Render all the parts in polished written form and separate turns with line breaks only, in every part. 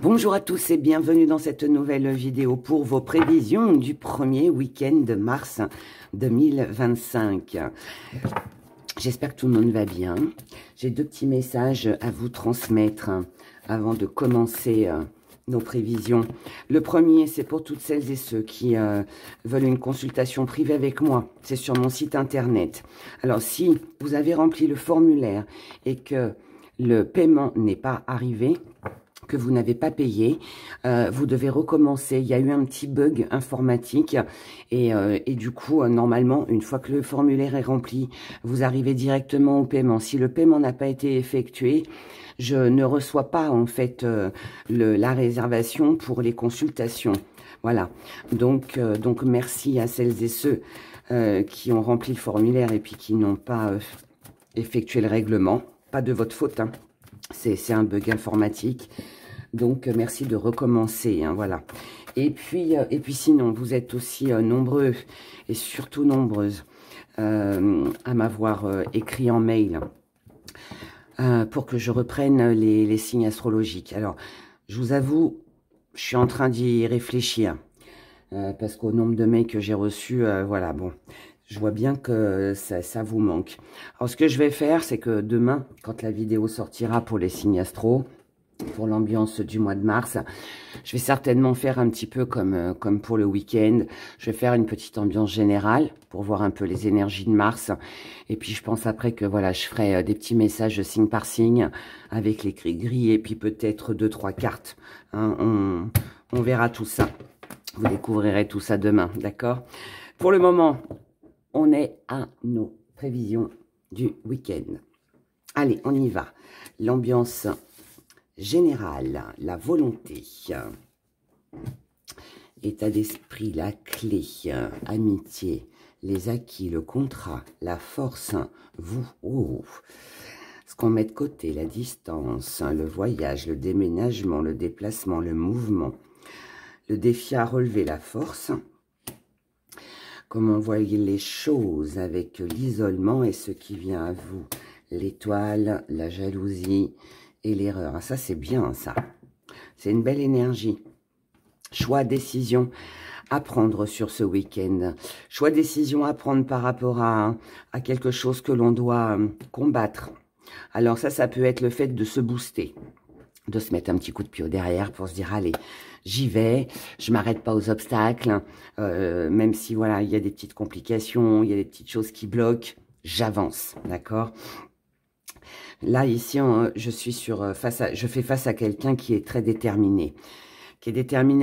Bonjour à tous et bienvenue dans cette nouvelle vidéo pour vos prévisions du premier week-end de mars 2025. J'espère que tout le monde va bien. J'ai deux petits messages à vous transmettre avant de commencer nos prévisions. Le premier, c'est pour toutes celles et ceux qui veulent une consultation privée avec moi. C'est sur mon site internet. Alors, si vous avez rempli le formulaire et que le paiement n'est pas arrivé, que vous n'avez pas payé, vous devez recommencer. Il y a eu un petit bug informatique et du coup, normalement, une fois que le formulaire est rempli, vous arrivez directement au paiement. Si le paiement n'a pas été effectué, je ne reçois pas en fait la réservation pour les consultations. Voilà. Donc merci à celles et ceux qui ont rempli le formulaire et puis qui n'ont pas effectué le règlement. Pas de votre faute, hein. C'est un bug informatique. Donc, merci de recommencer, hein, voilà. Et puis sinon, vous êtes aussi nombreux et surtout nombreuses à m'avoir écrit en mail pour que je reprenne les signes astrologiques. Alors, je vous avoue, je suis en train d'y réfléchir parce qu'au nombre de mails que j'ai reçus, voilà, bon, je vois bien que ça vous manque. Alors, ce que je vais faire, c'est que demain, quand la vidéo sortira pour les signes astro, pour l'ambiance du mois de mars, je vais certainement faire un petit peu comme pour le week-end. Je vais faire une petite ambiance générale pour voir un peu les énergies de Mars. Et puis, je pense après que voilà, je ferai des petits messages signe par signe avec les gris et puis peut-être 2-3 cartes. Hein, on verra tout ça. Vous découvrirez tout ça demain, d'accord? Pour le moment, on est à nos prévisions du week-end. Allez, on y va. L'ambiance général, la volonté, état d'esprit, la clé, amitié, les acquis, le contrat, la force, vous, ce qu'on met de côté, la distance, le voyage, le déménagement, le déplacement, le mouvement, le défi à relever, la force, comment voyez les choses avec l'isolement et ce qui vient à vous, l'étoile, la jalousie, et l'erreur. Ça, c'est bien, ça. C'est une belle énergie. Choix, décision à prendre sur ce week-end. Choix, décision à prendre par rapport à quelque chose que l'on doit combattre. Alors ça peut être le fait de se booster, de se mettre un petit coup de pied au derrière pour se dire, allez, j'y vais, je m'arrête pas aux obstacles, même si, voilà, il y a des petites complications, il y a des petites choses qui bloquent, j'avance, d'accord ? Là, ici, je fais face à quelqu'un qui est très déterminé,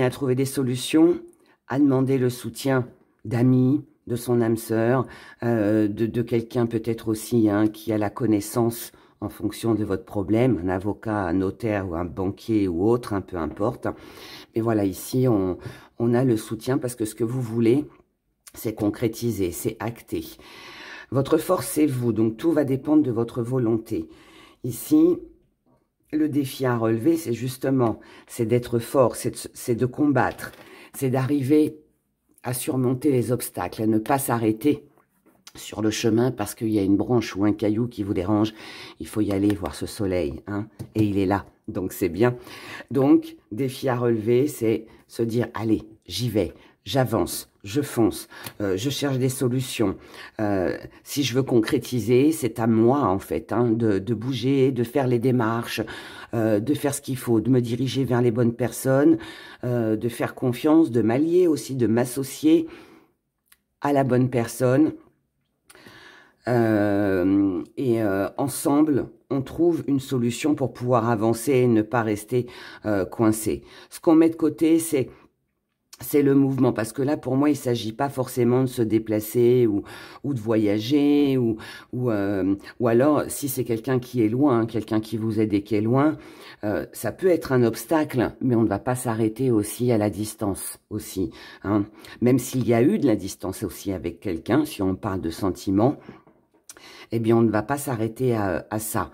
à trouver des solutions, à demander le soutien d'amis, de son âme sœur, de quelqu'un peut-être aussi qui a la connaissance en fonction de votre problème, un avocat, un notaire ou un banquier ou autre, peu importe. Mais voilà, ici, on a le soutien parce que ce que vous voulez, c'est concrétiser, c'est acter. Votre force, c'est vous, donc tout va dépendre de votre volonté. Ici, le défi à relever, c'est justement, c'est d'être fort, c'est de combattre, c'est d'arriver à surmonter les obstacles, à ne pas s'arrêter sur le chemin parce qu'il y a une branche ou un caillou qui vous dérange. Il faut y aller voir ce soleil, hein, et il est là, donc c'est bien. Donc, défi à relever, c'est se dire, allez, j'y vais. J'avance, je fonce, je cherche des solutions. Si je veux concrétiser, c'est à moi, en fait, de bouger, de faire les démarches, de faire ce qu'il faut, de me diriger vers les bonnes personnes, de faire confiance, de m'allier aussi, de m'associer à la bonne personne. Ensemble, on trouve une solution pour pouvoir avancer et ne pas rester coincé. Ce qu'on met de côté, c'est le mouvement, parce que là, pour moi, il ne s'agit pas forcément de se déplacer ou de voyager, ou alors, si c'est quelqu'un qui est loin, quelqu'un qui vous aide et qui est loin, ça peut être un obstacle, mais on ne va pas s'arrêter aussi à la distance, aussi. Hein. Même s'il y a eu de la distance aussi avec quelqu'un, si on parle de sentiments, eh bien, on ne va pas s'arrêter à ça.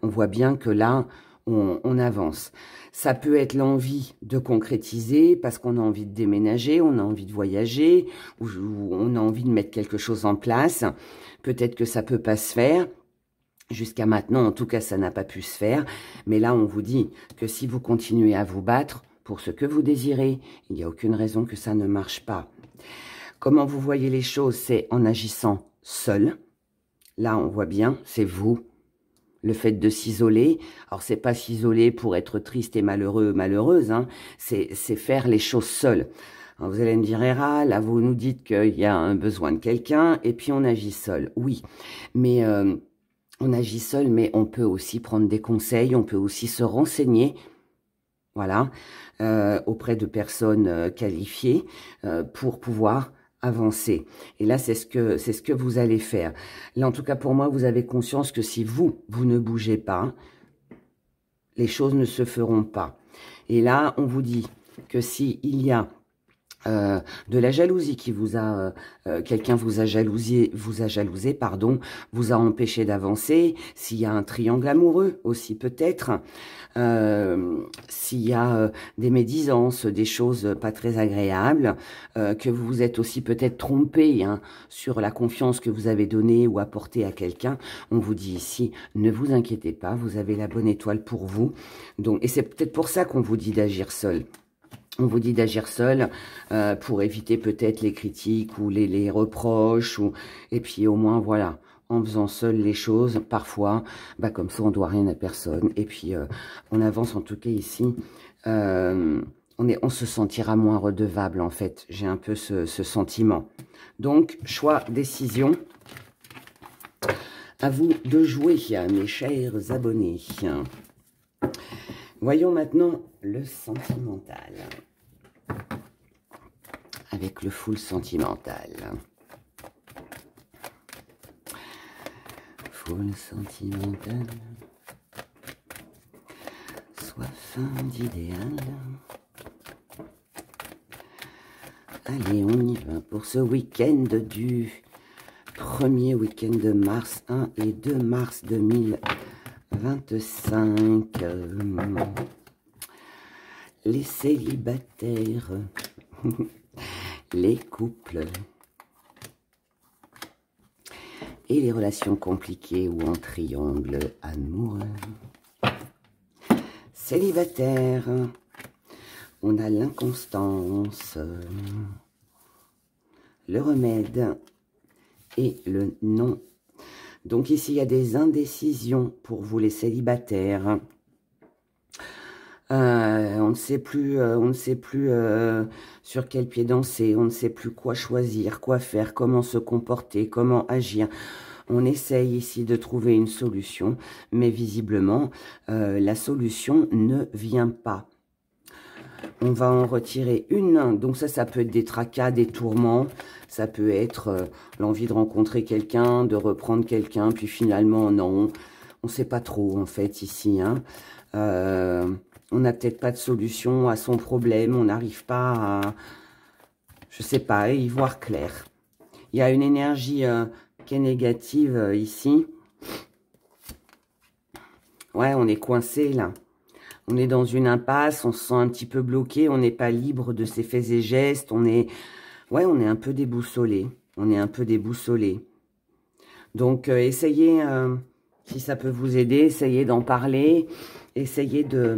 On voit bien que là, on avance. Ça peut être l'envie de concrétiser parce qu'on a envie de déménager, on a envie de voyager, ou on a envie de mettre quelque chose en place. Peut-être que ça peut pas se faire. Jusqu'à maintenant, en tout cas, ça n'a pas pu se faire. Mais là, on vous dit que si vous continuez à vous battre pour ce que vous désirez, il n'y a aucune raison que ça ne marche pas. Comment vous voyez les choses, c'est en agissant seul. Là, on voit bien, c'est vous. Le fait de s'isoler, alors c'est pas s'isoler pour être triste et malheureux, malheureuse, hein, c'est faire les choses seul. Alors vous allez me dire, Héra, là vous nous dites qu'il y a un besoin de quelqu'un et puis on agit seul. Oui, mais on agit seul, mais on peut aussi prendre des conseils, on peut aussi se renseigner, voilà, auprès de personnes qualifiées pour pouvoir avancer. Et là, c'est ce que vous allez faire. Là, en tout cas, pour moi, vous avez conscience que si vous ne bougez pas, les choses ne se feront pas. Et là, on vous dit que s'il y a de la jalousie qui vous a, quelqu'un vous a jalousé, pardon, vous a empêché d'avancer, s'il y a un triangle amoureux aussi peut-être, s'il y a des médisances, des choses pas très agréables, que vous vous êtes aussi peut-être trompé hein, sur la confiance que vous avez donnée ou apportée à quelqu'un, on vous dit ici, ne vous inquiétez pas, vous avez la bonne étoile pour vous. Donc, et c'est peut-être pour ça qu'on vous dit d'agir seul. On vous dit d'agir seul pour éviter peut-être les critiques ou les reproches. Et puis au moins, voilà, en faisant seul les choses, parfois, bah, comme ça, on doit rien à personne. Et puis, on avance en tout cas ici. On se sentira moins redevable, en fait. J'ai un peu ce sentiment. Donc, choix, décision. À vous de jouer, mes chers abonnés. Voyons maintenant le sentimental. Avec le full sentimental. Full sentimental. Soif d'idéal. Allez, on y va pour ce week-end du 1er week-end de mars 1 et 2 mars 2025. Les célibataires, les couples et les relations compliquées ou en triangle amoureux. Célibataire, on a l'inconstance, le remède et le non. Donc ici, il y a des indécisions pour vous les célibataires. On ne sait plus sur quel pied danser, on ne sait plus quoi choisir, quoi faire, comment se comporter, comment agir. On essaye ici de trouver une solution, mais visiblement, la solution ne vient pas. On va en retirer une, donc ça peut être des tracas, des tourments, ça peut être l'envie de rencontrer quelqu'un, de reprendre quelqu'un, puis finalement, non, on ne sait pas trop en fait ici, hein. On n'a peut-être pas de solution à son problème, on n'arrive pas à, je sais pas, à y voir clair. Il y a une énergie qui est négative ici. Ouais, on est coincé là. On est dans une impasse, on se sent un petit peu bloqué, on n'est pas libre de ses faits et gestes, on est un peu déboussolé. On est un peu déboussolé. Donc, essayez, si ça peut vous aider, essayez d'en parler, essayez de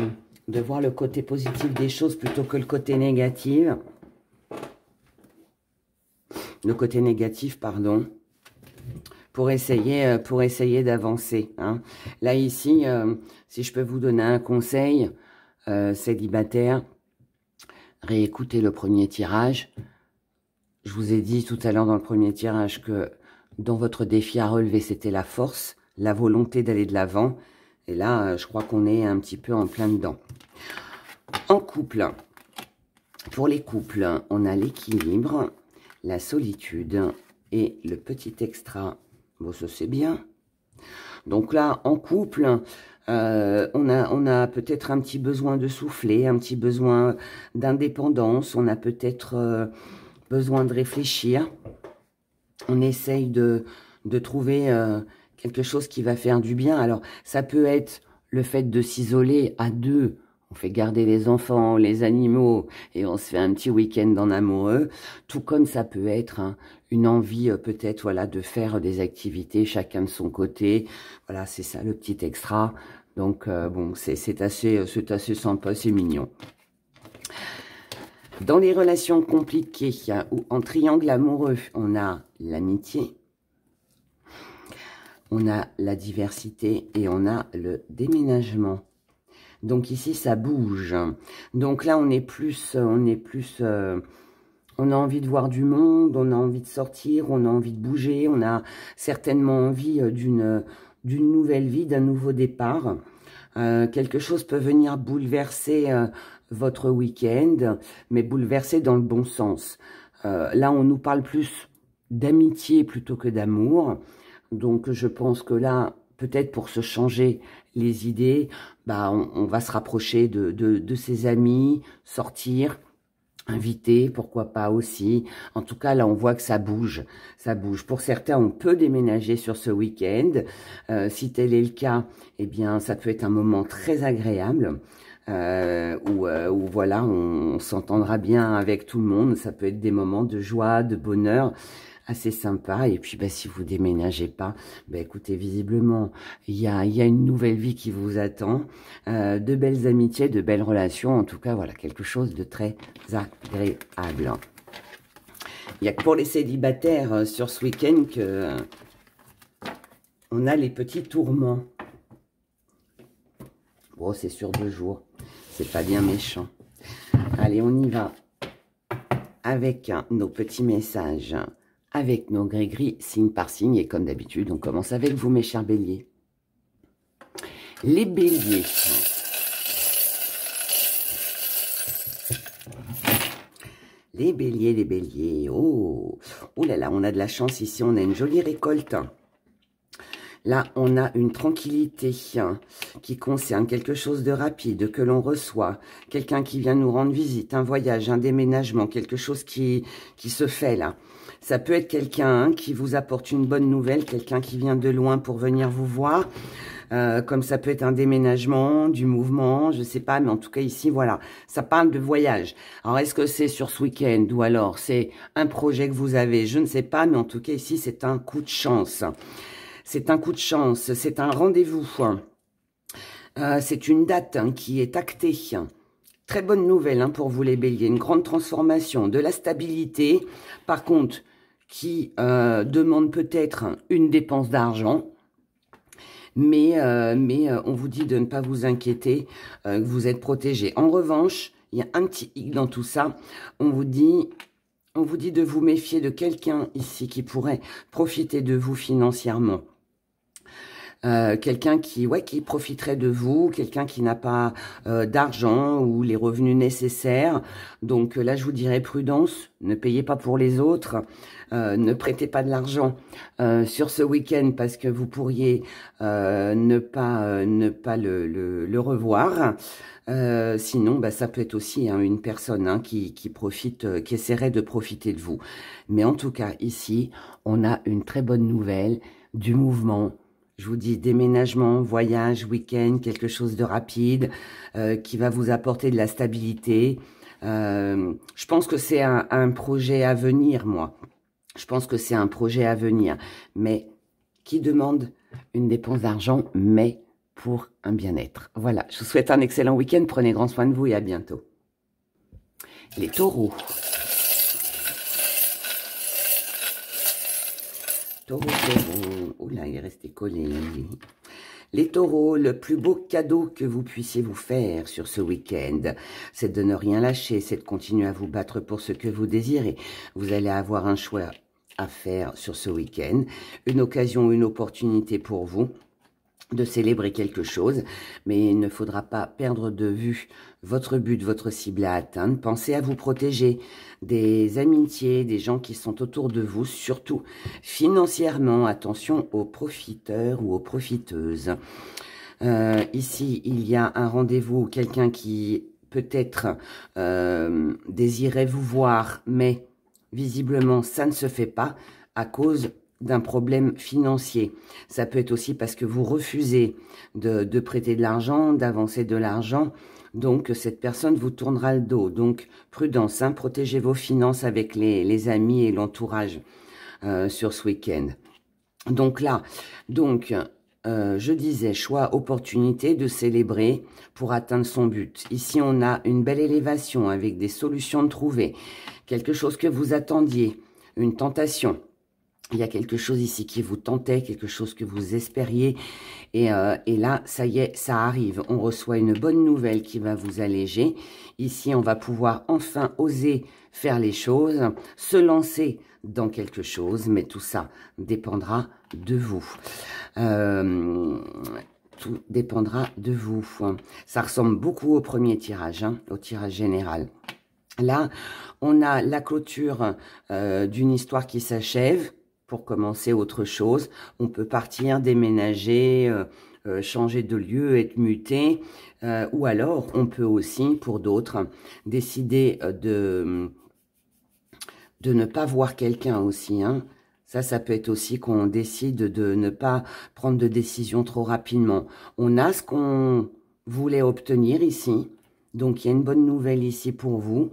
voir le côté positif des choses plutôt que le côté négatif. Le côté négatif, pardon. Pour essayer d'avancer. Hein. Là, ici, si je peux vous donner un conseil, célibataire, réécoutez le premier tirage. Je vous ai dit tout à l'heure dans le premier tirage que dans votre défi à relever, c'était la force, la volonté d'aller de l'avant. Et là, je crois qu'on est un petit peu en plein dedans. En couple, pour les couples, on a l'équilibre, la solitude et le petit extra. Bon, ça c'est bien. Donc là, en couple, on a peut-être un petit besoin de souffler, un petit besoin d'indépendance. On a peut-être besoin de réfléchir. On essaye de trouver quelque chose qui va faire du bien. Alors, ça peut être le fait de s'isoler à deux. on fait garder les enfants, les animaux, et on se fait un petit week-end en amoureux, tout comme ça peut être une envie peut-être voilà, de faire des activités chacun de son côté. Voilà, c'est ça le petit extra. Donc bon, c'est assez sympa, c'est mignon. Dans les relations compliquées ou en triangle amoureux, on a l'amitié, on a la diversité et on a le déménagement. Donc ici, ça bouge. Donc là, on a envie de voir du monde, on a envie de sortir, on a envie de bouger, on a certainement envie d'une nouvelle vie, d'un nouveau départ. Quelque chose peut venir bouleverser votre week-end, mais bouleverser dans le bon sens. Là, on nous parle plus d'amitié plutôt que d'amour. Donc, je pense que là, peut-être pour se changer les idées, bah, on va se rapprocher de ses amis, sortir, inviter, pourquoi pas aussi. En tout cas, là, on voit que ça bouge. Ça bouge. Pour certains, on peut déménager sur ce week-end. Si tel est le cas, eh bien, ça peut être un moment très agréable. Où voilà, on s'entendra bien avec tout le monde. Ça peut être des moments de joie, de bonheur, assez sympa. Et puis, bah, si vous déménagez pas, bah, écoutez, visiblement, il y a une nouvelle vie qui vous attend. De belles amitiés, de belles relations. En tout cas, voilà, quelque chose de très agréable. Il n'y a que pour les célibataires sur ce week-end que on a les petits tourments. Bon, c'est sur 2 jours. C'est pas bien méchant. Allez, on y va avec nos petits messages, avec nos gris-gris, signe par signe. Et comme d'habitude, on commence avec vous, mes chers béliers. Les béliers. Les béliers. Oh là là, on a de la chance ici. On a une jolie récolte. Là, on a une tranquillité qui concerne quelque chose de rapide que l'on reçoit. Quelqu'un qui vient nous rendre visite, un voyage, un déménagement, quelque chose qui se fait là. Ça peut être quelqu'un qui vous apporte une bonne nouvelle, quelqu'un qui vient de loin pour venir vous voir. Comme ça peut être un déménagement, du mouvement, je sais pas, mais en tout cas ici, voilà, ça parle de voyage. Alors, est-ce que c'est sur ce week-end ou alors c'est un projet que vous avez? Je ne sais pas, mais en tout cas ici, c'est un coup de chance. C'est un coup de chance, c'est un rendez-vous. C'est une date qui est actée. Très bonne nouvelle pour vous les béliers, une grande transformation, de la stabilité. Par contre, qui demande peut-être une dépense d'argent. Mais on vous dit de ne pas vous inquiéter, que vous êtes protégé. En revanche, il y a un petit hic dans tout ça. On vous dit de vous méfier de quelqu'un ici qui pourrait profiter de vous financièrement. Quelqu'un qui profiterait de vous, quelqu'un qui n'a pas d'argent ou les revenus nécessaires. Donc là, je vous dirais prudence, ne payez pas pour les autres, ne prêtez pas de l'argent sur ce week-end parce que vous pourriez ne pas le revoir. Sinon, bah, ça peut être aussi une personne qui profite, qui essaierait de profiter de vous. Mais en tout cas, ici, on a une très bonne nouvelle, du mouvement. Je vous dis déménagement, voyage, week-end, quelque chose de rapide qui va vous apporter de la stabilité. Je pense que c'est un projet à venir, moi. Je pense que c'est un projet à venir, mais qui demande une dépense d'argent, mais pour un bien-être. Voilà, je vous souhaite un excellent week-end. Prenez grand soin de vous et à bientôt. Les taureaux. Taureau. Oula, il est resté collé. Les taureaux, le plus beau cadeau que vous puissiez vous faire sur ce week-end, c'est de ne rien lâcher, c'est de continuer à vous battre pour ce que vous désirez. Vous allez avoir un choix à faire sur ce week-end, une occasion, une opportunité pour vous de célébrer quelque chose, mais il ne faudra pas perdre de vue votre but, votre cible à atteindre. Pensez à vous protéger des amitiés, des gens qui sont autour de vous, surtout financièrement. Attention aux profiteurs ou aux profiteuses. Ici, il y a un rendez-vous, quelqu'un qui peut-être désirait vous voir, mais visiblement, ça ne se fait pas à cause d'un problème financier. Ça peut être aussi parce que vous refusez de prêter de l'argent, d'avancer de l'argent. Donc, cette personne vous tournera le dos. Donc, prudence, hein, protégez vos finances avec les amis et l'entourage sur ce week-end. Donc là, je disais, choix, opportunité de célébrer pour atteindre son but. Ici, on a une belle élévation avec des solutions de trouver. Quelque chose que vous attendiez, une tentation. Il y a quelque chose ici qui vous tentait, quelque chose que vous espériez. Et là, ça y est, ça arrive. On reçoit une bonne nouvelle qui va vous alléger. Ici, on va pouvoir enfin oser faire les choses, se lancer dans quelque chose. Mais tout ça dépendra de vous. Tout dépendra de vous. Ça ressemble beaucoup au premier tirage, hein, au tirage général. Là, on a la clôture d'une histoire qui s'achève. Pour commencer autre chose, on peut partir, déménager, changer de lieu, être muté, ou alors on peut aussi, pour d'autres, décider de ne pas voir quelqu'un aussi. Hein. Ça peut être aussi qu'on décide de ne pas prendre de décision trop rapidement. On a ce qu'on voulait obtenir ici, donc il y a une bonne nouvelle ici pour vous.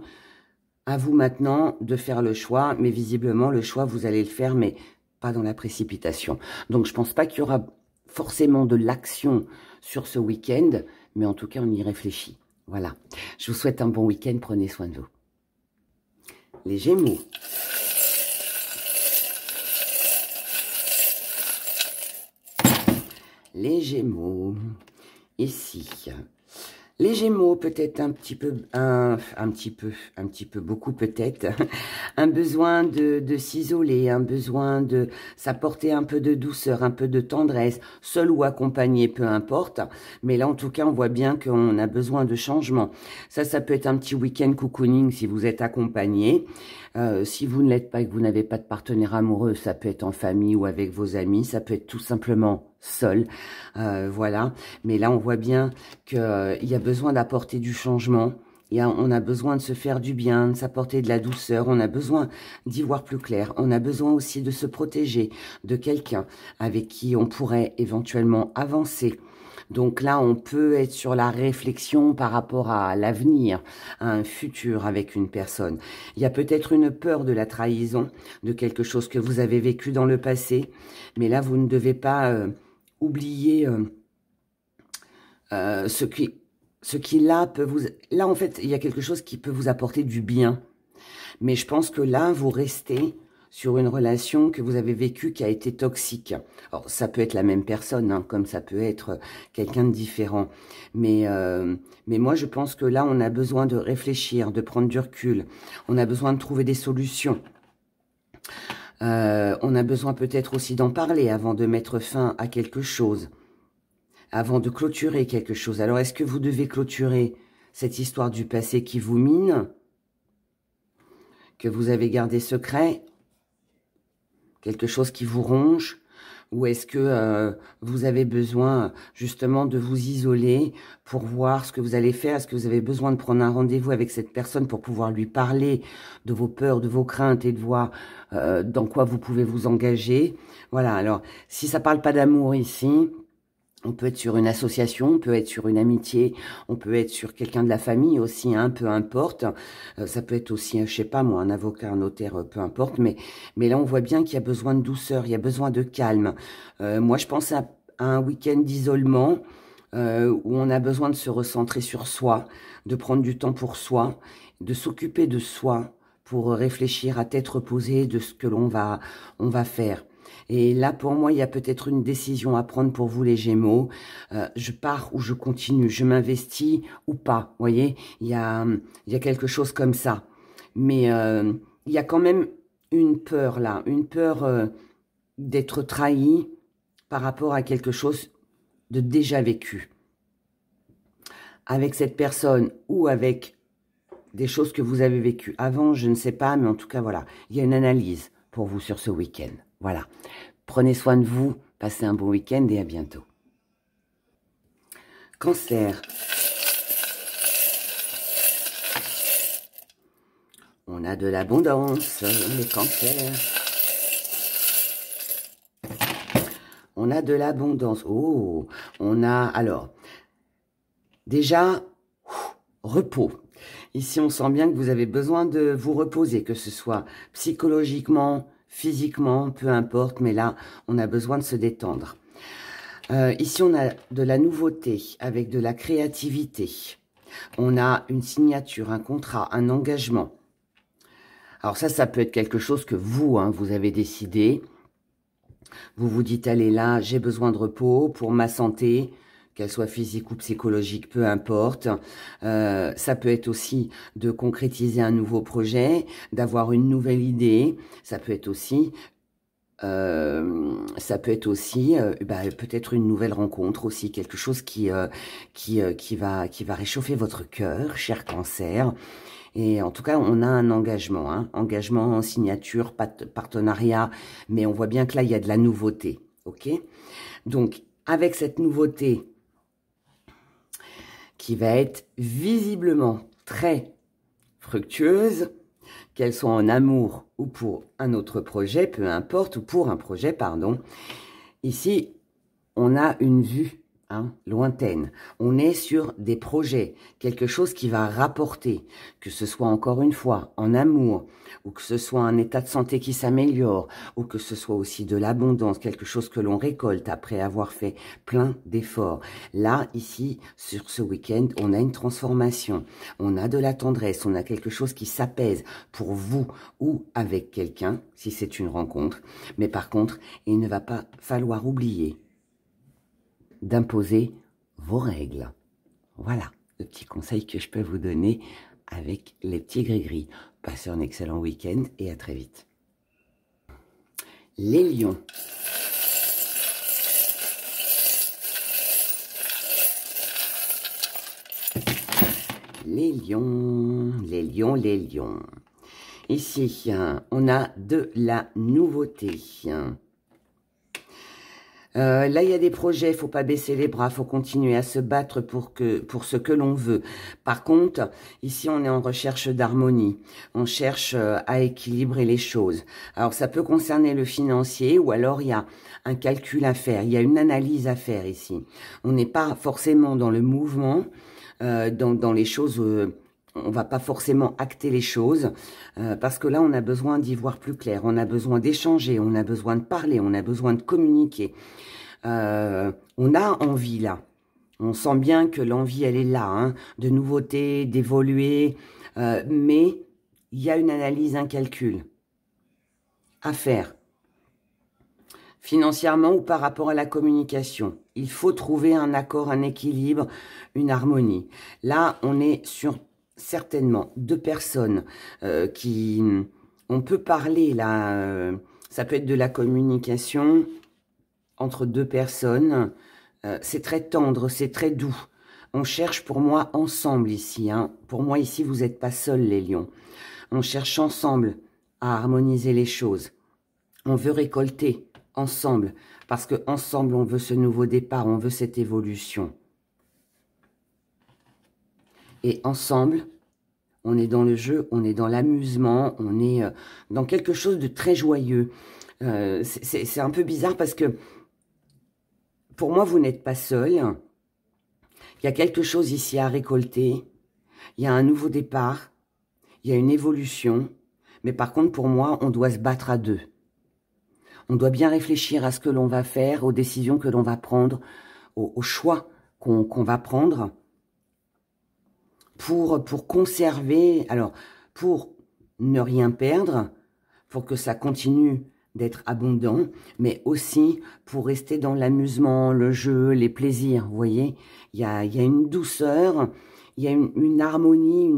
À vous maintenant de faire le choix, mais visiblement, le choix, vous allez le faire, mais pas dans la précipitation. Donc, je pense pas qu'il y aura forcément de l'action sur ce week-end, mais en tout cas, on y réfléchit. Voilà. Je vous souhaite un bon week-end. Prenez soin de vous. Les Gémeaux. Les Gémeaux. Ici. Les Gémeaux, peut-être un petit peu, beaucoup peut-être, un besoin de s'isoler, un besoin de s'apporter un peu de douceur, un peu de tendresse, seul ou accompagné, peu importe. Mais là, en tout cas, on voit bien qu'on a besoin de changement. Ça peut être un petit week-end cocooning si vous êtes accompagné. Si vous ne l'êtes pas et que vous n'avez pas de partenaire amoureux, ça peut être en famille ou avec vos amis, ça peut être tout simplement seul, voilà. Mais là, on voit bien qu'il y a besoin d'apporter du changement. On a besoin de se faire du bien, de s'apporter de la douceur. On a besoin d'y voir plus clair. On a besoin aussi de se protéger de quelqu'un avec qui on pourrait éventuellement avancer. Donc là, on peut être sur la réflexion par rapport à l'avenir, à un futur avec une personne. Il y a peut-être une peur de la trahison, de quelque chose que vous avez vécu dans le passé. Mais là, vous ne devez pas oublier ce qui là peut vous... Là, en fait, il y a quelque chose qui peut vous apporter du bien. Mais je pense que là, vous restez sur une relation que vous avez vécue qui a été toxique. Alors, ça peut être la même personne, hein, comme ça peut être quelqu'un de différent. Mais moi, je pense que là, on a besoin de réfléchir, de prendre du recul. On a besoin de trouver des solutions. On a besoin peut-être aussi d'en parler avant de mettre fin à quelque chose. Avant de clôturer quelque chose. Alors, est-ce que vous devez clôturer cette histoire du passé qui vous mine, que vous avez gardé secret, quelque chose qui vous ronge, ou est-ce que vous avez besoin justement de vous isoler pour voir ce que vous allez faire? Est-ce que vous avez besoin de prendre un rendez-vous avec cette personne pour pouvoir lui parler de vos peurs, de vos craintes et de voir dans quoi vous pouvez vous engager? Voilà, alors si ça parle pas d'amour ici, on peut être sur une association, on peut être sur une amitié, on peut être sur quelqu'un de la famille aussi, hein, peu importe. Ça peut être aussi, je sais pas moi, un avocat, un notaire, peu importe. Mais là, on voit bien qu'il y a besoin de douceur, il y a besoin de calme. Moi, je pense à un week-end d'isolement où on a besoin de se recentrer sur soi, de prendre du temps pour soi, de s'occuper de soi pour réfléchir à tête reposée de ce que on va faire. Et là, pour moi, il y a peut-être une décision à prendre pour vous, les Gémeaux. Je pars ou je continue, je m'investis ou pas. Vous voyez, il y a quelque chose comme ça. Mais il y a quand même une peur là, une peur d'être trahi par rapport à quelque chose de déjà vécu. Avec cette personne ou avec des choses que vous avez vécues avant, je ne sais pas, mais en tout cas, voilà. Il y a une analyse pour vous sur ce week-end. Voilà. Prenez soin de vous, passez un bon week-end et à bientôt. Cancer. On a de l'abondance, les cancers. On a de l'abondance. Oh, on a... Alors, déjà, repos. Ici, on sent bien que vous avez besoin de vous reposer, que ce soit psychologiquement, physiquement, peu importe, mais là, on a besoin de se détendre. Ici, on a de la nouveauté avec de la créativité. On a une signature, un contrat, un engagement. Alors ça peut être quelque chose que vous, vous avez décidé. Vous vous dites, allez là, j'ai besoin de repos pour ma santé, qu'elle soit physique ou psychologique, peu importe. Ça peut être aussi de concrétiser un nouveau projet, d'avoir une nouvelle idée. Ça peut être aussi peut-être une nouvelle rencontre aussi, quelque chose qui va réchauffer votre cœur, cher Cancer. Et en tout cas, on a un engagement, engagement, signature, partenariat, mais on voit bien que là, il y a de la nouveauté, ok? Donc, avec cette nouveauté qui va être visiblement très fructueuse, qu'elle soit en amour ou pour un autre projet, peu importe, ou pour un projet, pardon. Ici, on a une vue lointaine. On est sur des projets, quelque chose qui va rapporter, que ce soit encore une fois en amour, ou que ce soit un état de santé qui s'améliore, ou que ce soit aussi de l'abondance, quelque chose que l'on récolte après avoir fait plein d'efforts. Là, ici, sur ce week-end, on a une transformation, on a de la tendresse, on a quelque chose qui s'apaise pour vous ou avec quelqu'un, si c'est une rencontre. Mais par contre, il ne va pas falloir oublier d'imposer vos règles. Voilà le petit conseil que je peux vous donner avec les petits gris-gris. Passez un excellent week-end et à très vite. Les lions. Les lions, les lions, les lions. Ici, on a de la nouveauté. Là, il y a des projets, il ne faut pas baisser les bras, il faut continuer à se battre pour ce que l'on veut. Par contre, ici, on est en recherche d'harmonie. On cherche à équilibrer les choses. Alors, ça peut concerner le financier ou alors il y a un calcul à faire. Il y a une analyse à faire ici. On n'est pas forcément dans le mouvement, dans les choses... on va pas forcément acter les choses parce que là, on a besoin d'y voir plus clair. On a besoin d'échanger, on a besoin de parler, on a besoin de communiquer. On a envie là. On sent bien que l'envie, elle est là, de nouveautés, d'évoluer. Mais il y a une analyse, un calcul à faire. Financièrement ou par rapport à la communication. Il faut trouver un accord, un équilibre, une harmonie. Là, on est sur... certainement deux personnes qui... On peut parler là, ça peut être de la communication entre deux personnes. C'est très tendre, c'est très doux. On cherche pour moi ensemble ici. Pour moi ici, vous n'êtes pas seuls les lions. On cherche ensemble à harmoniser les choses. On veut récolter ensemble parce que ensemble on veut ce nouveau départ, on veut cette évolution. Et ensemble... on est dans le jeu, on est dans l'amusement, on est dans quelque chose de très joyeux. C'est un peu bizarre parce que, pour moi, vous n'êtes pas seul. Il y a quelque chose ici à récolter. Il y a un nouveau départ. Il y a une évolution. Mais par contre, pour moi, on doit se battre à deux. On doit bien réfléchir à ce que l'on va faire, aux décisions que l'on va prendre, aux choix qu'on va prendre. Pour conserver, alors pour ne rien perdre, pour que ça continue d'être abondant, mais aussi pour rester dans l'amusement, le jeu, les plaisirs, vous voyez. Il y a une douceur, il y a une harmonie,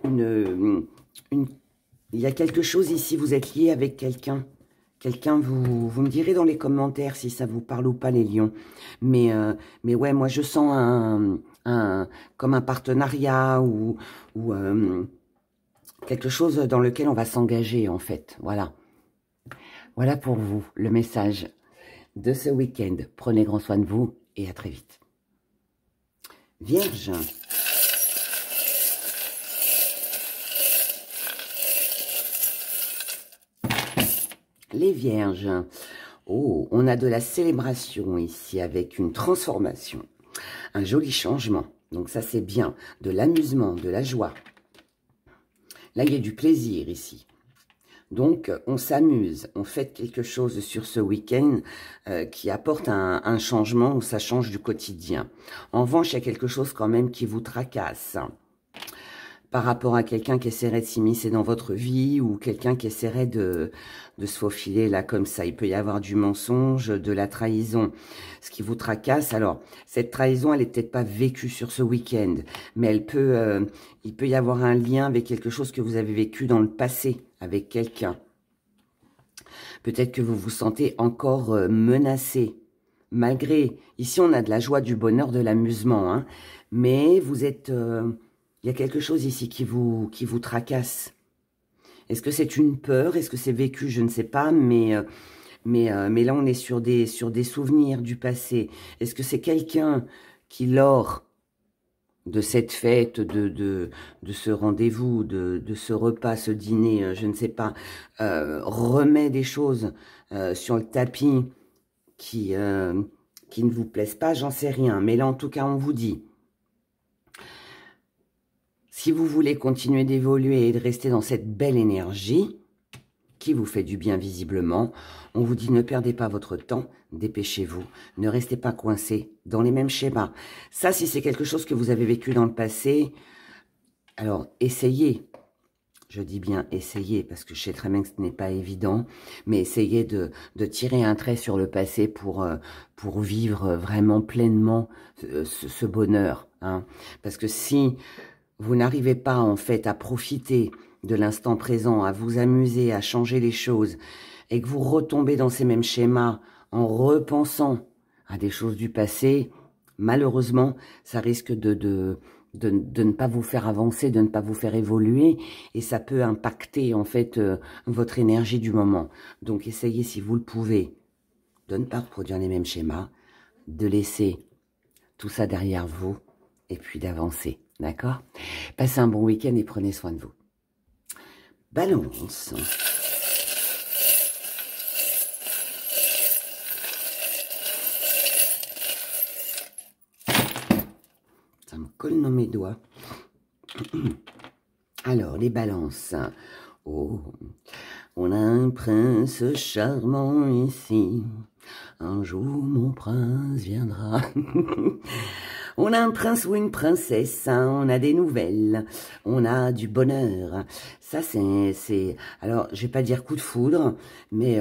il y a quelque chose ici, vous êtes lié avec quelqu'un. Quelqu'un, vous me direz dans les commentaires si ça vous parle ou pas, les lions. Mais ouais, moi je sens comme un partenariat ou quelque chose dans lequel on va s'engager en fait. Voilà. Voilà pour vous le message de ce week-end. Prenez grand soin de vous et à très vite. Vierge. Les vierges. Oh, on a de la célébration ici avec une transformation. Un joli changement. Donc ça, c'est bien. De l'amusement, de la joie. Là, il y a du plaisir ici. Donc, on s'amuse, on fait quelque chose sur ce week-end qui apporte un changement où ça change du quotidien. En revanche, il y a quelque chose quand même qui vous tracasse par rapport à quelqu'un qui essaierait de s'immiscer dans votre vie ou quelqu'un qui essaierait de se faufiler là comme ça. Il peut y avoir du mensonge, de la trahison, ce qui vous tracasse. Alors, cette trahison, elle n'est peut-être pas vécue sur ce week-end, mais il peut y avoir un lien avec quelque chose que vous avez vécu dans le passé avec quelqu'un. Peut-être que vous vous sentez encore menacé, malgré... Ici, on a de la joie, du bonheur, de l'amusement, hein, mais vous êtes... il y a quelque chose ici qui vous tracasse. Est-ce que c'est une peur? Est-ce que c'est vécu? Je ne sais pas, mais là, on est sur des souvenirs du passé. Est-ce que c'est quelqu'un qui, lors de cette fête, de ce rendez-vous, de ce repas, ce dîner, je ne sais pas, remet des choses sur le tapis qui ne vous plaisent pas? J'en sais rien. Mais là, en tout cas, on vous dit... Si vous voulez continuer d'évoluer et de rester dans cette belle énergie, qui vous fait du bien visiblement, on vous dit ne perdez pas votre temps, dépêchez-vous, ne restez pas coincé dans les mêmes schémas. Ça, si c'est quelque chose que vous avez vécu dans le passé, alors essayez, je dis bien essayez, parce que je sais très bien que ce n'est pas évident, mais essayez de tirer un trait sur le passé pour vivre vraiment pleinement ce bonheur. Hein. Parce que si... vous n'arrivez pas, en fait, à profiter de l'instant présent, à vous amuser, à changer les choses, et que vous retombez dans ces mêmes schémas en repensant à des choses du passé, malheureusement, ça risque de ne pas vous faire avancer, de ne pas vous faire évoluer, et ça peut impacter, en fait, votre énergie du moment. Donc, essayez, si vous le pouvez, de ne pas reproduire les mêmes schémas, de laisser tout ça derrière vous, et puis d'avancer. D'accord? Passez un bon week-end et prenez soin de vous. Balance. Ça me colle dans mes doigts. Alors, les balances. Oh, on a un prince charmant ici. Un jour, mon prince viendra. On a un prince ou une princesse, hein, on a des nouvelles, on a du bonheur. Ça, c'est... Alors, je vais pas dire coup de foudre, mais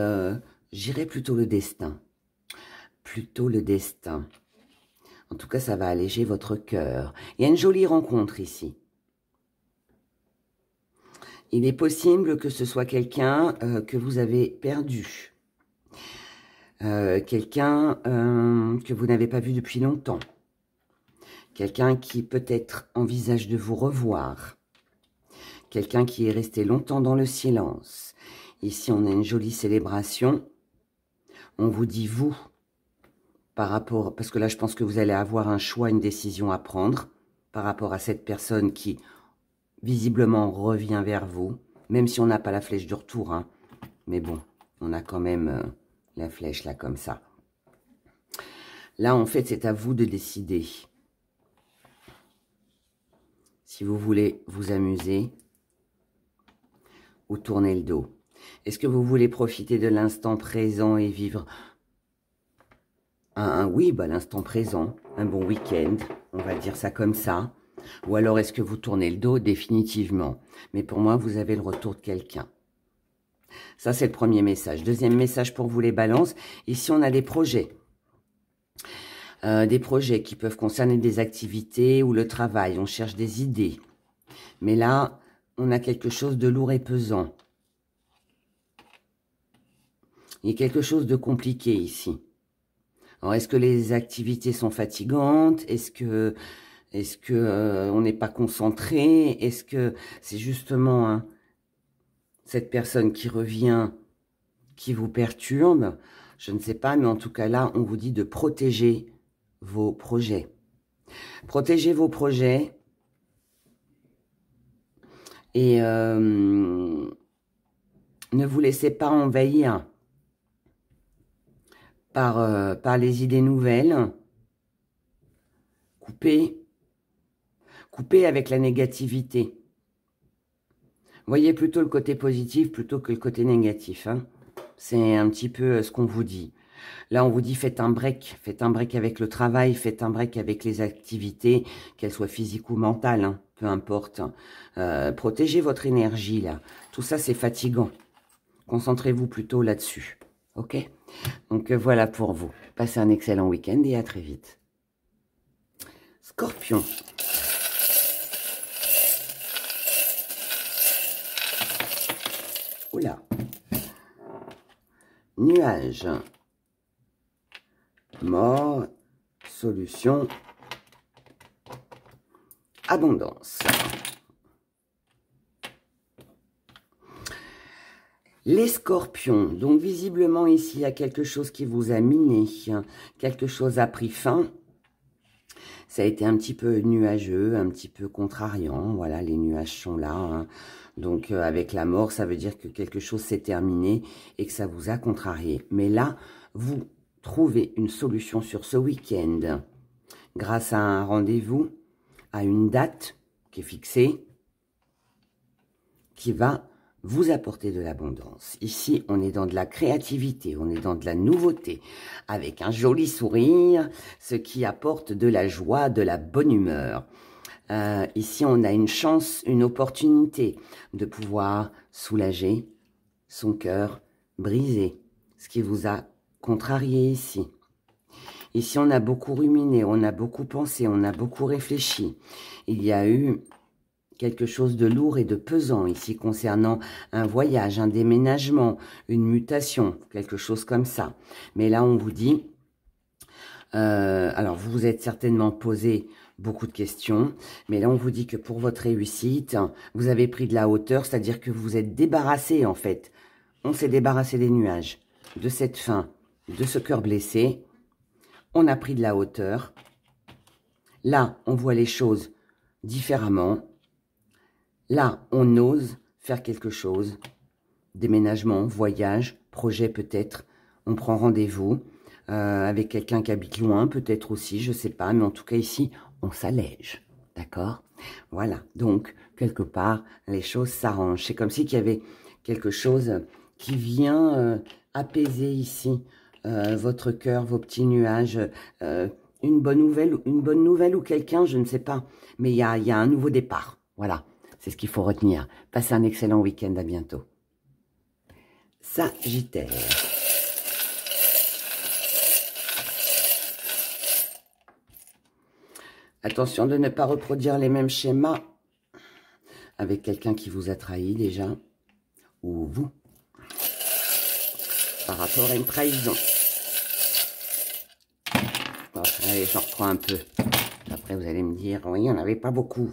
j'irai plutôt le destin. Plutôt le destin. En tout cas, ça va alléger votre cœur. Il y a une jolie rencontre ici. Il est possible que ce soit quelqu'un que vous avez perdu. Quelqu'un que vous n'avez pas vu depuis longtemps. Quelqu'un qui peut-être envisage de vous revoir. Quelqu'un qui est resté longtemps dans le silence. Ici, on a une jolie célébration. On vous dit vous, par rapport... Parce que là, je pense que vous allez avoir un choix, une décision à prendre par rapport à cette personne qui, visiblement, revient vers vous. Même si on n'a pas la flèche du retour. Hein. Mais bon, on a quand même la flèche là, comme ça. Là, en fait, c'est à vous de décider. Si vous voulez vous amuser ou tourner le dos. Est-ce que vous voulez profiter de l'instant présent et vivre oui, bah, l'instant présent, un bon week-end, on va dire ça comme ça. Ou alors est-ce que vous tournez le dos définitivement? Mais pour moi, vous avez le retour de quelqu'un. Ça, c'est le premier message. Deuxième message pour vous les balances. Ici, on a des projets. Des projets qui peuvent concerner des activités ou le travail. On cherche des idées. Mais là, on a quelque chose de lourd et pesant. Il y a quelque chose de compliqué ici. Alors, est-ce que les activités sont fatigantes? Est-ce que on n'est pas concentré? Est-ce que c'est justement hein, cette personne qui revient, qui vous perturbe? Je ne sais pas, mais en tout cas là, on vous dit de protéger vos projets. Protégez vos projets et ne vous laissez pas envahir par les idées nouvelles. Coupez Coupez avec la négativité. Voyez plutôt le côté positif plutôt que le côté négatif. Hein. C'est un petit peu ce qu'on vous dit. Là, on vous dit faites un break avec le travail, faites un break avec les activités, qu'elles soient physiques ou mentales, hein, peu importe. Protégez votre énergie, là. Tout ça, c'est fatigant. Concentrez-vous plutôt là-dessus. Ok? Donc, voilà pour vous. Passez un excellent week-end et à très vite. Scorpion. Oula. Nuage. Mort. Solution. Abondance. Les scorpions, donc visiblement ici, il y a quelque chose qui vous a miné, quelque chose a pris fin. Ça a été un petit peu nuageux, un petit peu contrariant, voilà, les nuages sont là. Hein. Donc avec la mort, ça veut dire que quelque chose s'est terminé et que ça vous a contrarié. Mais là, vous trouvez une solution sur ce week-end grâce à un rendez-vous, à une date qui est fixée, qui va vous apporter de l'abondance. Ici, on est dans de la créativité, on est dans de la nouveauté, avec un joli sourire, ce qui apporte de la joie, de la bonne humeur. Ici, on a une chance, une opportunité de pouvoir soulager son cœur brisé, ce qui vous a contrarié ici. Ici, on a beaucoup ruminé, on a beaucoup pensé, on a beaucoup réfléchi. Il y a eu quelque chose de lourd et de pesant ici concernant un voyage, un déménagement, une mutation, quelque chose comme ça. Mais là, on vous dit, alors vous vous êtes certainement posé beaucoup de questions, mais là, on vous dit que pour votre réussite, vous avez pris de la hauteur, c'est-à-dire que vous vous êtes débarrassé, en fait. On s'est débarrassé des nuages, de cette faim, de ce cœur blessé. On a pris de la hauteur. Là, on voit les choses différemment. Là, on ose faire quelque chose. Déménagement, voyage, projet peut-être. On prend rendez-vous avec quelqu'un qui habite loin, peut-être aussi, je ne sais pas. Mais en tout cas, ici, on s'allège. D'accord? Voilà. Donc, quelque part, les choses s'arrangent. C'est comme si il y avait quelque chose qui vient apaiser ici votre cœur, vos petits nuages. Une bonne nouvelle ou quelqu'un, je ne sais pas. Mais il y a un nouveau départ. Voilà. C'est ce qu'il faut retenir. Passez un excellent week-end. À bientôt. Sagittaire. Attention de ne pas reproduire les mêmes schémas avec quelqu'un qui vous a trahi déjà, ou vous, par rapport à une trahison. Bon, allez, j'en reprends un peu. Après, vous allez me dire, oui, il n'y en avait pas beaucoup.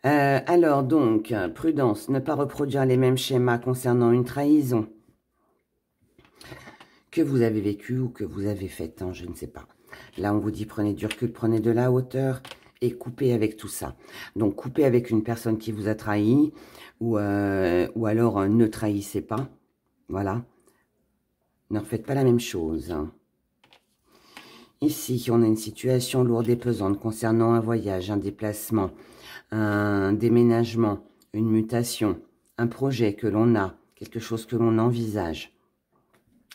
Alors, donc, prudence, ne pas reproduire les mêmes schémas concernant une trahison que vous avez vécue ou que vous avez faite, hein, je ne sais pas. Là, on vous dit, prenez du recul, prenez de la hauteur et coupez avec tout ça. Donc, coupez avec une personne qui vous a trahi ou alors ne trahissez pas. Voilà. Ne refaites pas la même chose. Ici, on a une situation lourde et pesante concernant un voyage, un déplacement, un déménagement, une mutation, un projet que l'on a, quelque chose que l'on envisage.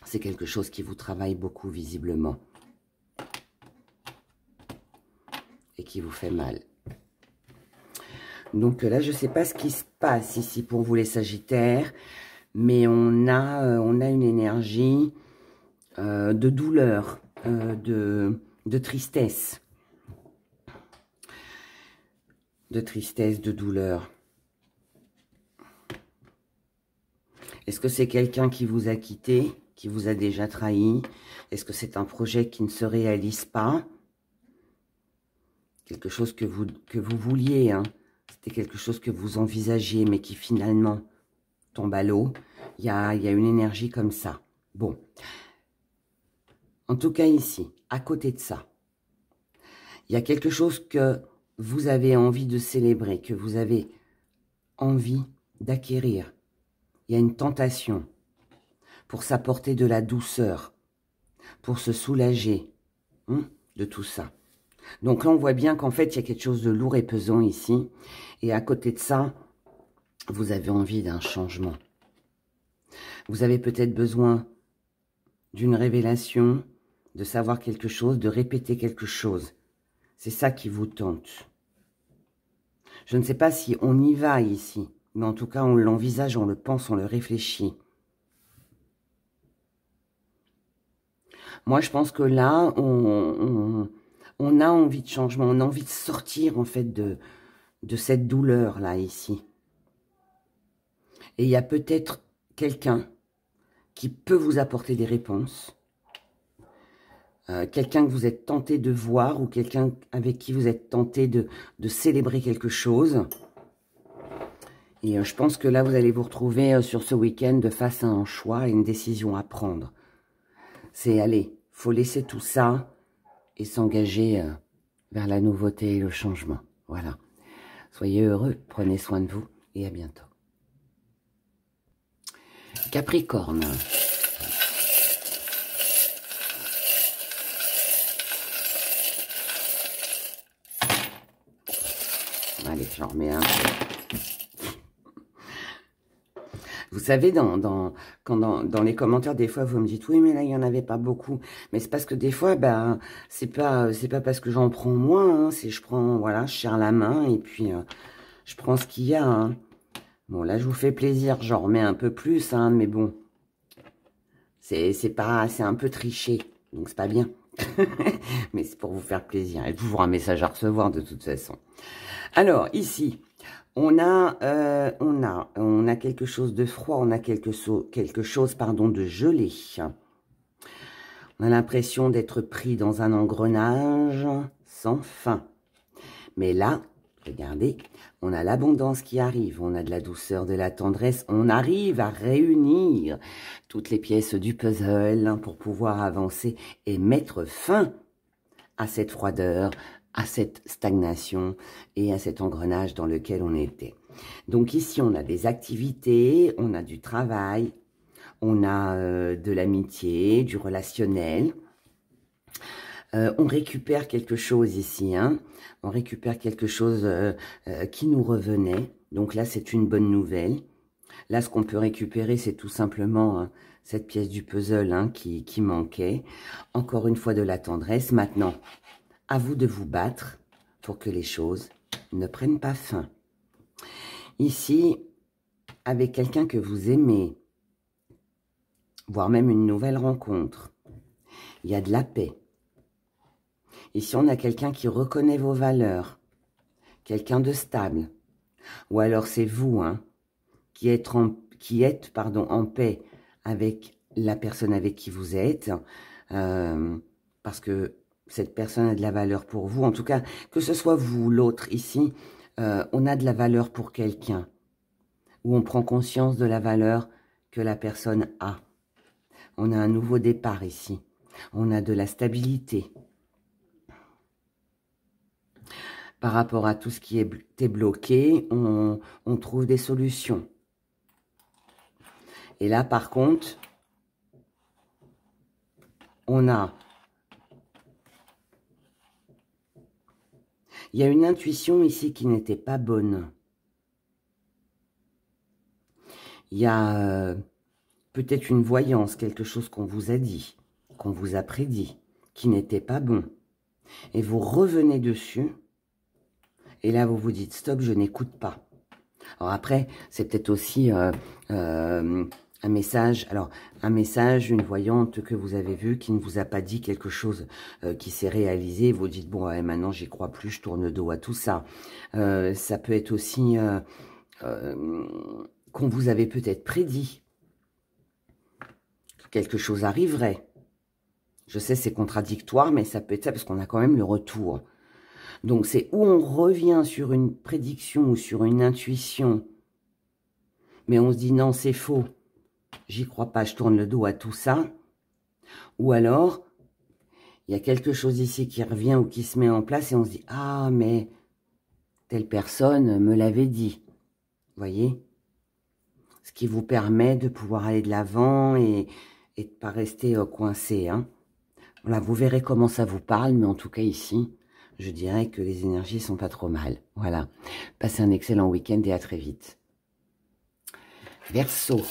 C'est quelque chose qui vous travaille beaucoup visiblement et qui vous fait mal. Donc là, je ne sais pas ce qui se passe ici pour vous les Sagittaires, mais on a une énergie de douleur, de tristesse. De douleur. Est-ce que c'est quelqu'un qui vous a quitté, qui vous a déjà trahi? Est-ce que c'est un projet qui ne se réalise pas? Quelque chose que vous vouliez, hein. C'était quelque chose que vous envisagiez, mais qui finalement tombe à l'eau. Il y a une énergie comme ça. Bon. En tout cas ici, à côté de ça, il y a quelque chose que vous avez envie de célébrer, que vous avez envie d'acquérir. Il y a une tentation pour s'apporter de la douceur, pour se soulager de tout ça. Donc là, on voit bien qu'en fait, il y a quelque chose de lourd et pesant ici. Et à côté de ça, vous avez envie d'un changement. Vous avez peut-être besoin d'une révélation, de savoir quelque chose, de répéter quelque chose. C'est ça qui vous tente. Je ne sais pas si on y va ici, mais en tout cas, on l'envisage, on le pense, on le réfléchit. Moi, je pense que là, on a envie de changement, on a envie de sortir, en fait, de cette douleur-là, ici. Et il y a peut-être quelqu'un qui peut vous apporter des réponses. Quelqu'un que vous êtes tenté de voir ou quelqu'un avec qui vous êtes tenté de célébrer quelque chose. Et je pense que là, vous allez vous retrouver sur ce week-end face à un choix et une décision à prendre. C'est, allez, faut laisser tout ça et s'engager vers la nouveauté et le changement. Voilà. Soyez heureux, prenez soin de vous et à bientôt. Capricorne. Allez, j'en remets un peu. Vous savez, dans les commentaires, des fois, vous me dites, oui, mais là, il n'y en avait pas beaucoup. Mais c'est parce que des fois, ben, c'est pas parce que j'en prends moins, hein, c'est je prends, voilà, je serre la main et puis je prends ce qu'il y a. Hein. Bon, là, je vous fais plaisir, j'en remets un peu plus, hein, mais bon, c'est un peu triché, donc c'est pas bien. Mais c'est pour vous faire plaisir. Et toujours un message à recevoir de toute façon. Alors, ici, on a quelque chose de froid, on a quelque chose pardon, de gelé. On a l'impression d'être pris dans un engrenage sans fin. Mais là, regardez, on a l'abondance qui arrive, on a de la douceur, de la tendresse. On arrive à réunir toutes les pièces du puzzle pour pouvoir avancer et mettre fin à cette froideur, à cette stagnation et à cet engrenage dans lequel on était. Donc ici, on a des activités, on a du travail, on a de l'amitié, du relationnel. On récupère quelque chose ici, hein. On récupère quelque chose qui nous revenait. Donc là, c'est une bonne nouvelle. Là, ce qu'on peut récupérer, c'est tout simplement hein, cette pièce du puzzle hein, qui manquait. Encore une fois, de la tendresse. Maintenant, à vous de vous battre pour que les choses ne prennent pas fin. Ici, avec quelqu'un que vous aimez, voire même une nouvelle rencontre, il y a de la paix. Ici, on a quelqu'un qui reconnaît vos valeurs, quelqu'un de stable. Ou alors, c'est vous hein, qui êtes en paix avec la personne avec qui vous êtes, parce que cette personne a de la valeur pour vous. En tout cas, que ce soit vous ou l'autre ici, on a de la valeur pour quelqu'un, où on prend conscience de la valeur que la personne a. On a un nouveau départ ici. On a de la stabilité. Par rapport à tout ce qui était bloqué, on trouve des solutions. Et là, par contre, on a... Il y a une intuition ici qui n'était pas bonne. Il y a peut-être une voyance, quelque chose qu'on vous a dit, qu'on vous a prédit, qui n'était pas bon. Et vous revenez dessus, et là vous vous dites, stop, je n'écoute pas. Alors après, c'est peut-être aussi un message, une voyante que vous avez vue qui ne vous a pas dit quelque chose qui s'est réalisé. Vous dites, bon, ouais, maintenant j'y crois plus, je tourne le dos à tout ça. Ça peut être aussi qu'on vous avait peut-être prédit que quelque chose arriverait. Je sais, c'est contradictoire, mais ça peut être ça parce qu'on a quand même le retour. Donc, c'est où on revient sur une prédiction ou sur une intuition, mais on se dit non, c'est faux, j'y crois pas, je tourne le dos à tout ça. Ou alors, il y a quelque chose ici qui revient ou qui se met en place et on se dit, ah, mais telle personne me l'avait dit. Vous voyez? Ce qui vous permet de pouvoir aller de l'avant et de ne pas rester coincé. Hein. Voilà, vous verrez comment ça vous parle, mais en tout cas ici, je dirais que les énergies sont pas trop mal. Voilà. Passez un excellent week-end et à très vite. Verseau.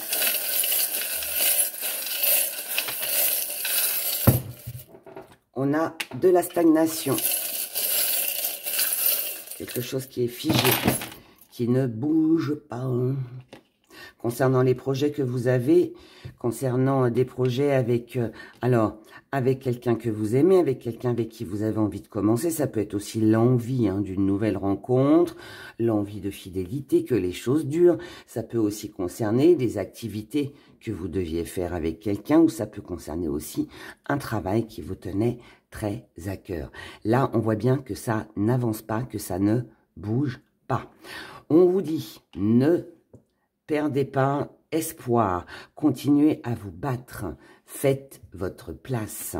On a de la stagnation. Quelque chose qui est figé, qui ne bouge pas. Concernant les projets que vous avez, concernant des projets avec, avec quelqu'un que vous aimez, avec quelqu'un avec qui vous avez envie de commencer, ça peut être aussi l'envie d'une nouvelle rencontre, l'envie de fidélité, que les choses durent. Ça peut aussi concerner des activités que vous deviez faire avec quelqu'un, ou ça peut concerner aussi un travail qui vous tenait très à cœur. Là, on voit bien que ça n'avance pas, que ça ne bouge pas. On vous dit, ne perdez pas espoir, continuez à vous battre, faites votre place.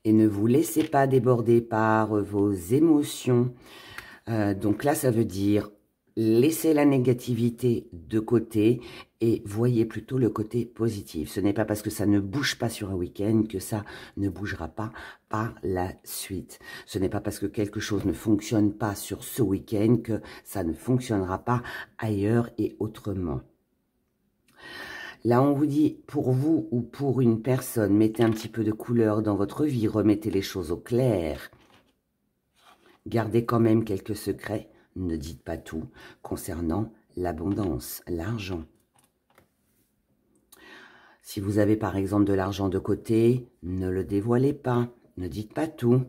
Et ne vous laissez pas déborder par vos émotions. Donc là, ça veut dire laissez la négativité de côté et voyez plutôt le côté positif. Ce n'est pas parce que ça ne bouge pas sur un week-end que ça ne bougera pas par la suite. Ce n'est pas parce que quelque chose ne fonctionne pas sur ce week-end que ça ne fonctionnera pas ailleurs et autrement. Là, on vous dit, pour vous ou pour une personne, mettez un petit peu de couleur dans votre vie, remettez les choses au clair. Gardez quand même quelques secrets. Ne dites pas tout concernant l'abondance, l'argent. Si vous avez par exemple de l'argent de côté, ne le dévoilez pas, ne dites pas tout.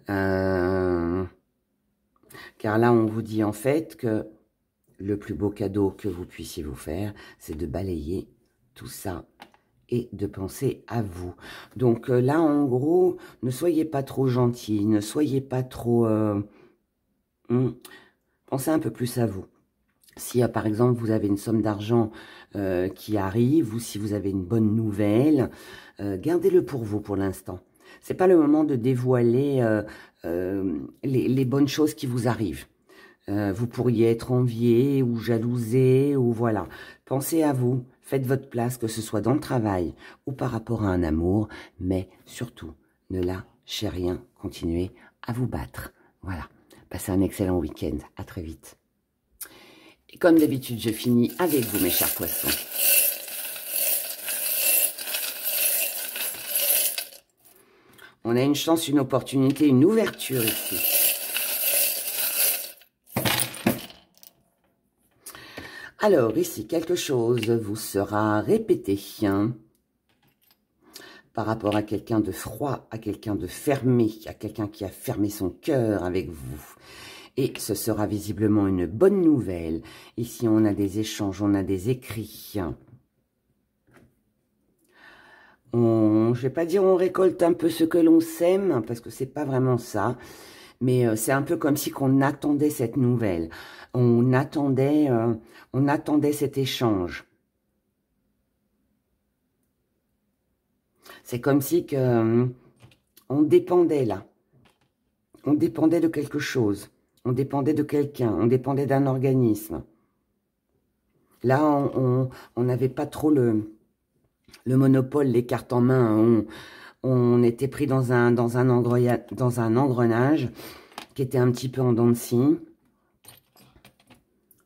Car là, on vous dit en fait que le plus beau cadeau que vous puissiez vous faire, c'est de balayer tout ça et de penser à vous. Donc là, en gros, ne soyez pas trop gentil, ne soyez pas trop... pensez un peu plus à vous. Si par exemple vous avez une somme d'argent qui arrive, ou si vous avez une bonne nouvelle, gardez-le pour vous pour l'instant. C'est pas le moment de dévoiler les bonnes choses qui vous arrivent. Vous pourriez être envié ou jalousé, ou voilà. Pensez à vous, faites votre place, que ce soit dans le travail ou par rapport à un amour, mais surtout, ne lâchez rien, continuez à vous battre. Voilà. Passez un excellent week-end. À très vite. Et comme d'habitude, je finis avec vous, mes chers poissons. On a une chance, une opportunité, une ouverture ici. Alors, ici, quelque chose vous sera répété. Par rapport à quelqu'un de froid, à quelqu'un de fermé, à quelqu'un qui a fermé son cœur avec vous. Et ce sera visiblement une bonne nouvelle. Ici, on a des échanges, on a des écrits. Je vais pas dire on récolte un peu ce que l'on sème, parce que c'est pas vraiment ça. Mais c'est un peu comme si qu'on attendait cette nouvelle. On attendait cet échange. C'est comme si on dépendait là. On dépendait de quelque chose. On dépendait de quelqu'un. On dépendait d'un organisme. Là, on n'avait pas trop le monopole, les cartes en main. On était pris dans un engrenage qui était un petit peu en dents de scie.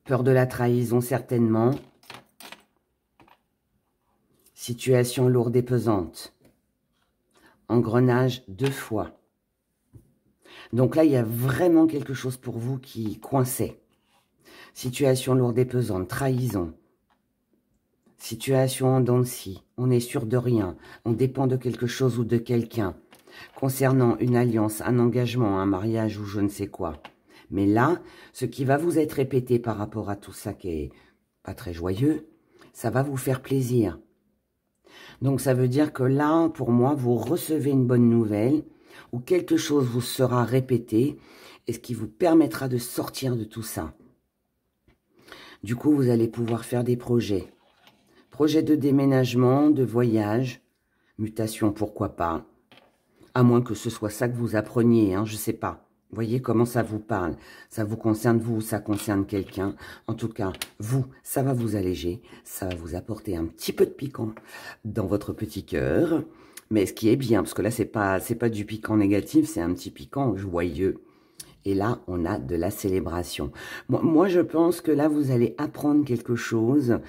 Peur de la trahison, certainement. Situation lourde et pesante. Engrenage 2 fois. Donc là, il y a vraiment quelque chose pour vous qui coinçait. Situation lourde et pesante, trahison. Situation en dents de scie. On n'est sûr de rien. On dépend de quelque chose ou de quelqu'un. Concernant une alliance, un engagement, un mariage ou je ne sais quoi. Mais là, ce qui va vous être répété par rapport à tout ça qui est pas très joyeux, ça va vous faire plaisir. Donc, ça veut dire que là, pour moi, vous recevez une bonne nouvelle ou quelque chose vous sera répété et ce qui vous permettra de sortir de tout ça. Du coup, vous allez pouvoir faire des projets. Projets de déménagement, de voyage, mutation, pourquoi pas. À moins que ce soit ça que vous appreniez, hein, je sais pas. Vous voyez comment ça vous parle. Ça vous concerne vous, ça concerne quelqu'un. En tout cas, vous, ça va vous alléger. Ça va vous apporter un petit peu de piquant dans votre petit cœur. Mais ce qui est bien, parce que là, c'est pas du piquant négatif, c'est un petit piquant joyeux. Et là, on a de la célébration. Moi, je pense que là, vous allez apprendre quelque chose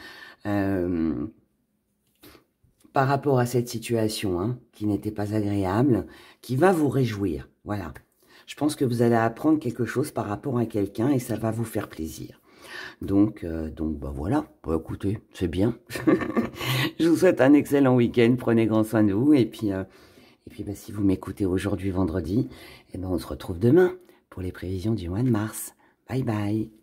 par rapport à cette situation, hein, qui n'était pas agréable, qui va vous réjouir. Voilà. Je pense que vous allez apprendre quelque chose par rapport à quelqu'un et ça va vous faire plaisir. Donc bah voilà. Bah, écoutez, c'est bien. Je vous souhaite un excellent week-end. Prenez grand soin de vous. Et puis bah, si vous m'écoutez aujourd'hui, vendredi, eh ben, on se retrouve demain pour les prévisions du mois de mars. Bye bye.